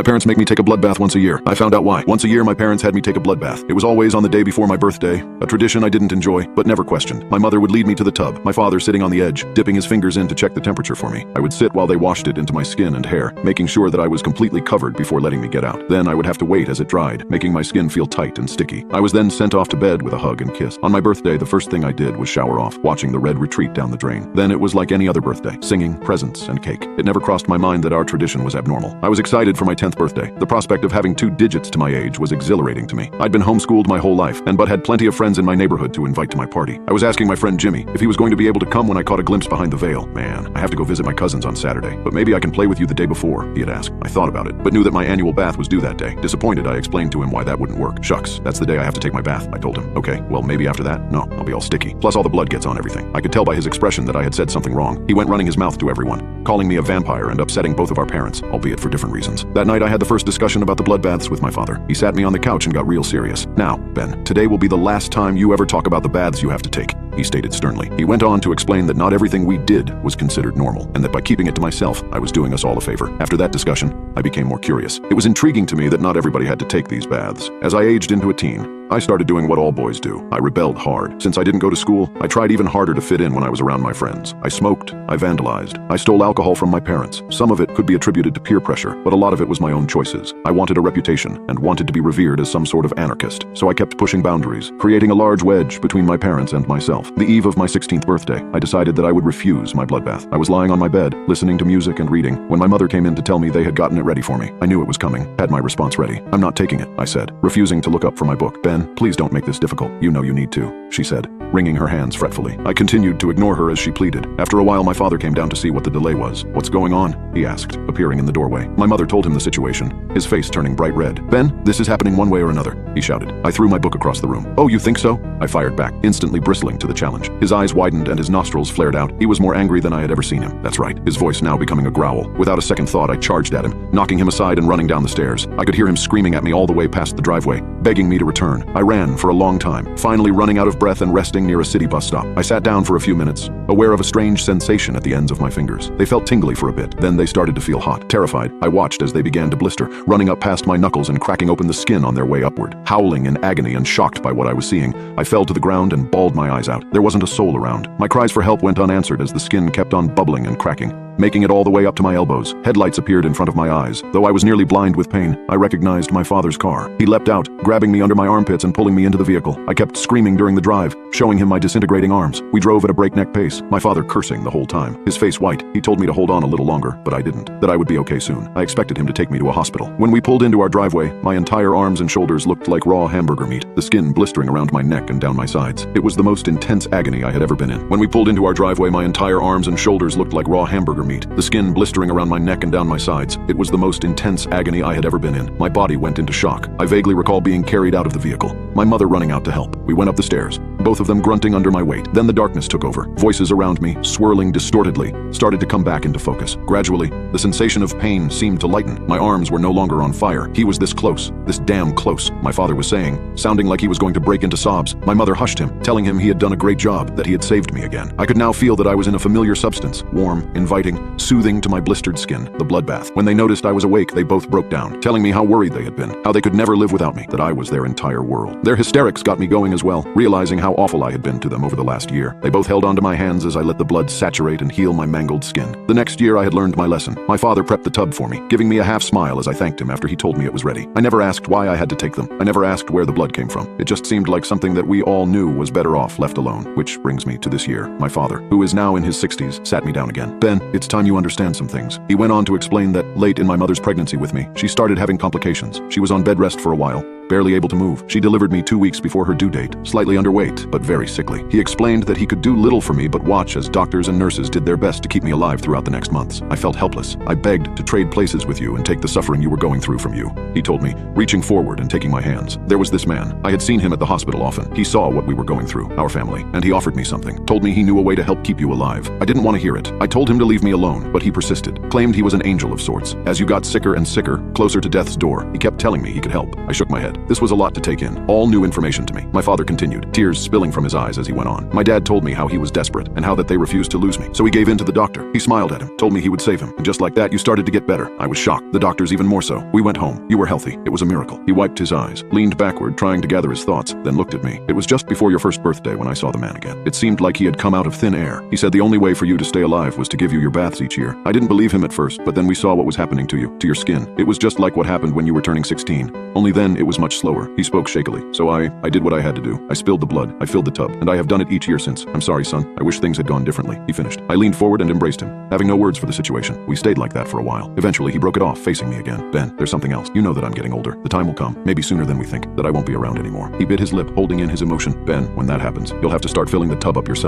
parents make me take a blood bath once a year. I found out why. Once a year, my parents had me take a blood bath. It was always on the day before my birthday, a tradition I didn't enjoy, but never questioned. My mother would lead me to the tub, my father sitting on the edge, dipping his fingers in to check the temperature for me. I would sit while they washed it into my skin and hair, making sure that I was completely covered before letting me get out. Then I would have to wait as it dried, making my skin feel tight and sticky. I was then sent off to bed with a hug and kiss. On my birthday, the first thing I did was shower off, watching the red retreat down the drain. Then it was like any other birthday, singing, presents, and cake. It never crossed my mind that our tradition was abnormal. I was excited for my 10th birthday. The prospect of having 2 digits to my age was exhilarating to me. I'd been homeschooled my whole life, but had plenty of friends in my neighborhood to invite to my party. I was asking my friend Jimmy if he was going to be able to come when I caught a glimpse behind the veil. Man, I have to go visit my cousins on Saturday, but maybe I can play with you the day before, he had asked. I thought about it, but knew that my annual bath was due that day. Disappointed, I explained to him why that wouldn't work. Shucks, that's the day I have to take my bath, I told him. Okay, well maybe after that? No, I'll be all sticky. Plus all the blood gets on everything. I could tell by his expression that I had said something wrong. He went running his mouth to everyone, calling me a vampire and upsetting both of our parents, albeit for different reasons. That night I had the first discussion about the blood baths with my father. He sat me on the couch and got real serious. Now, Ben, today will be the last time you ever talk about the baths you have to take, he stated sternly. He went on to explain that not everything we did was considered normal, and that by keeping it to myself, I was doing us all a favor. After that discussion, I became more curious. It was intriguing to me that not everybody had to take these baths. As I aged into a teen, I started doing what all boys do. I rebelled hard. Since I didn't go to school, I tried even harder to fit in when I was around my friends. I smoked, I vandalized, I stole alcohol from my parents. Some of it could be attributed to peer pressure, but a lot of it was my own choices. I wanted a reputation and wanted to be revered as some sort of anarchist, so I kept pushing boundaries, creating a large wedge between my parents and myself. The eve of my 16th birthday, I decided that I would refuse my blood bath. I was lying on my bed, listening to music and reading, when my mother came in to tell me they had gotten it ready for me. I knew it was coming, had my response ready. I'm not taking it, I said, refusing to look up for my book. Ben, please don't make this difficult. You know you need to, she said, wringing her hands fretfully. I continued to ignore her as she pleaded. After a while, my father came down to see what the delay was. What's going on? He asked, appearing in the doorway. My mother told him the situation, his face turning bright red. Ben, this is happening one way or another, he shouted. I threw my book across the room. Oh, you think so? I fired back, instantly bristling to the challenge. His eyes widened and his nostrils flared out. He was more angry than I had ever seen him. That's right, his voice now becoming a growl. Without a second thought, I charged at him, knocking him aside and running down the stairs. I could hear him screaming at me all the way past the driveway, begging me to return. I ran for a long time, finally running out of breath and resting near a city bus stop. I sat down for a few minutes, aware of a strange sensation at the ends of my fingers. They felt tingly for a bit, then they started to feel hot. Terrified, I watched as they began to blister, running up past my knuckles and cracking open the skin on their way upward. Howling in agony and shocked by what I was seeing, I fell to the ground and bawled my eyes out. There wasn't a soul around. My cries for help went unanswered as the skin kept on bubbling and cracking, making it all the way up to my elbows. Headlights appeared in front of my eyes. Though I was nearly blind with pain, I recognized my father's car. He leapt out, grabbing me under my armpits and pulling me into the vehicle. I kept screaming during the drive, showing him my disintegrating arms. We drove at a breakneck pace, my father cursing the whole time, his face white. He told me to hold on a little longer, but I didn't, that I would be okay soon. I expected him to take me to a hospital. When we pulled into our driveway, my entire arms and shoulders looked like raw hamburger meat, the skin blistering around my neck and down my sides. It was the most intense agony I had ever been in. When we pulled into our driveway, my entire arms and shoulders looked like raw hamburger meat, the skin blistering around my neck and down my sides. It was the most intense agony I had ever been in. My body went into shock. I vaguely recall being carried out of the vehicle, my mother running out to help. We went up the stairs, both of them grunting under my weight. Then the darkness took over. Voices around me, swirling distortedly, started to come back into focus. Gradually, the sensation of pain seemed to lighten. My arms were no longer on fire. He was this close, this damn close, my father was saying, sounding like he was going to break into sobs. My mother hushed him, telling him he had done a great job, that he had saved me again. I could now feel that I was in a familiar substance, warm, inviting, soothing to my blistered skin, the bloodbath. When they noticed I was awake, they both broke down, telling me how worried they had been, how they could never live without me, that I was their entire world. Their hysterics got me going as well, realizing how awful I had been to them over the last year. They both held onto my hands as I let the blood saturate and heal my mangled skin. The next year I had learned my lesson. My father prepped the tub for me, giving me a half smile as I thanked him after he told me it was ready. I never asked why I had to take them. I never asked where the blood came from. It just seemed like something that we all knew was better off left alone. Which brings me to this year. My father, who is now in his 60s, sat me down again. Ben, it's time you understand some things. He went on to explain that late in my mother's pregnancy with me, she started having complications. She was on bed rest for a while, barely able to move. She delivered me 2 weeks before her due date, slightly underweight, but very sickly. He explained that he could do little for me but watch as doctors and nurses did their best to keep me alive throughout the next months. I felt helpless. I begged to trade places with you and take the suffering you were going through from you, he told me, reaching forward and taking my hands. There was this man. I had seen him at the hospital often. He saw what we were going through, our family, and he offered me something, told me he knew a way to help keep you alive. I didn't want to hear it. I told him to leave me alone, but he persisted, claimed he was an angel of sorts. As you got sicker and sicker, closer to death's door, he kept telling me he could help. I shook my head. This was a lot to take in, all new information to me. My father continued, tears spilling from his eyes as he went on. My dad told me how he was desperate and how that they refused to lose me. So he gave in to the doctor. He smiled at him, told me he would save him. And just like that, you started to get better. I was shocked. The doctors even more so. We went home. You were healthy. It was a miracle. He wiped his eyes, leaned backward, trying to gather his thoughts, then looked at me. It was just before your first birthday when I saw the man again. It seemed like he had come out of thin air. He said the only way for you to stay alive was to give you your baths each year. I didn't believe him at first, but then we saw what was happening to you, to your skin. It was just like what happened when you were turning 16. Only then it was much slower. He spoke shakily. So I did what I had to do. I spilled the blood. I filled the tub. And I have done it each year since. I'm sorry, son. I wish things had gone differently. He finished. I leaned forward and embraced him, having no words for the situation. We stayed like that for a while. Eventually, he broke it off, facing me again. Ben, there's something else. You know that I'm getting older. The time will come, maybe sooner than we think, that I won't be around anymore. He bit his lip, holding in his emotion. Ben, when that happens, you'll have to start filling the tub up yourself.